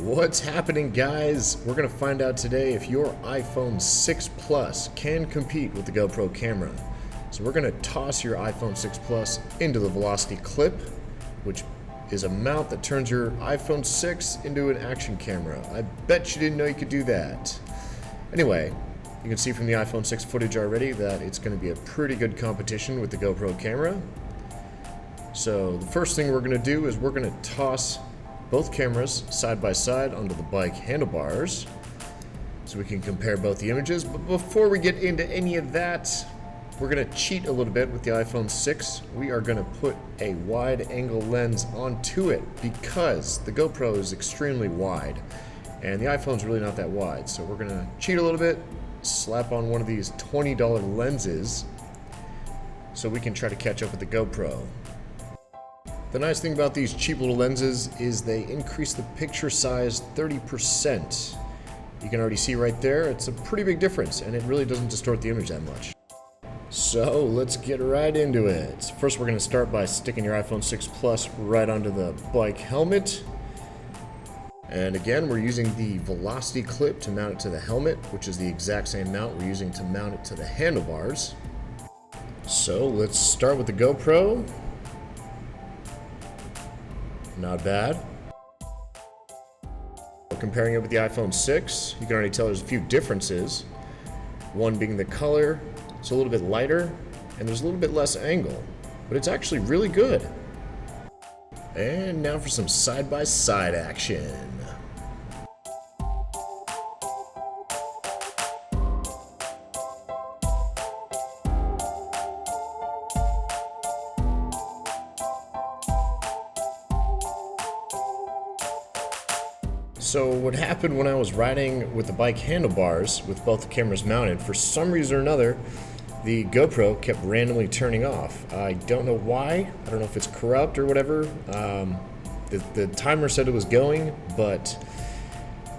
What's happening, guys? We're going to find out today if your iPhone 6 Plus can compete with the GoPro camera. So we're going to toss your iPhone 6 Plus into the Velocity Clip, which is a mount that turns your iPhone 6 into an action camera. I bet you didn't know you could do that. Anyway, you can see from the iPhone 6 footage already that it's going to be a pretty good competition with the GoPro camera. So the first thing we're going to do is we're going to toss both cameras side by side onto the bike handlebars so we can compare both the images. But before we get into any of that, we're going to cheat a little bit with the iPhone 6. We are going to put a wide angle lens onto it because the GoPro is extremely wide and the iPhone's really not that wide. So we're going to cheat a little bit, slap on one of these $20 lenses so we can try to catch up with the GoPro. The nice thing about these cheap little lenses is they increase the picture size 30%. You can already see right there, it's a pretty big difference, and it really doesn't distort the image that much. So let's get right into it. First, we're going to start by sticking your iPhone 6 Plus right onto the bike helmet. And again, we're using the Velocity Clip to mount it to the helmet, which is the exact same mount we're using to mount it to the handlebars. So let's start with the GoPro. Not bad. Comparing it with the iPhone 6, you can already tell there's a few differences. One being the color, it's a little bit lighter, and there's a little bit less angle, but it's actually really good. And now for some side-by-side action. So what happened when I was riding with the bike handlebars with both the cameras mounted, for some reason or another, the GoPro kept randomly turning off. I don't know why. I don't know if it's corrupt or whatever. The timer said it was going, but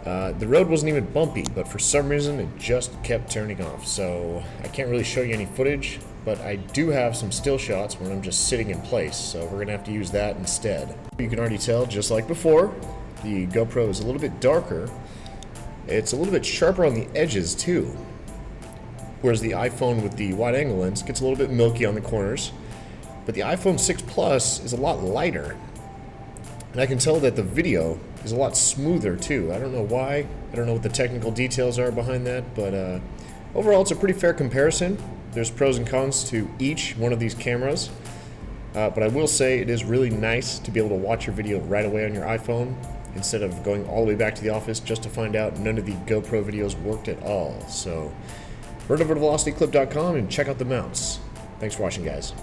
the road wasn't even bumpy, but for some reason it just kept turning off. So I can't really show you any footage, but I do have some still shots when I'm just sitting in place, so we're gonna have to use that instead. You can already tell, just like before, the GoPro is a little bit darker. It's a little bit sharper on the edges too. Whereas the iPhone with the wide angle lens gets a little bit milky on the corners. But the iPhone 6 Plus is a lot lighter. And I can tell that the video is a lot smoother too. I don't know why. I don't know what the technical details are behind that, but overall it's a pretty fair comparison. There's pros and cons to each one of these cameras. But I will say it is really nice to be able to watch your video right away on your iPhone, instead of going all the way back to the office just to find out none of the GoPro videos worked at all. So run over to velocityclip.com and check out the mounts. Thanks for watching, guys.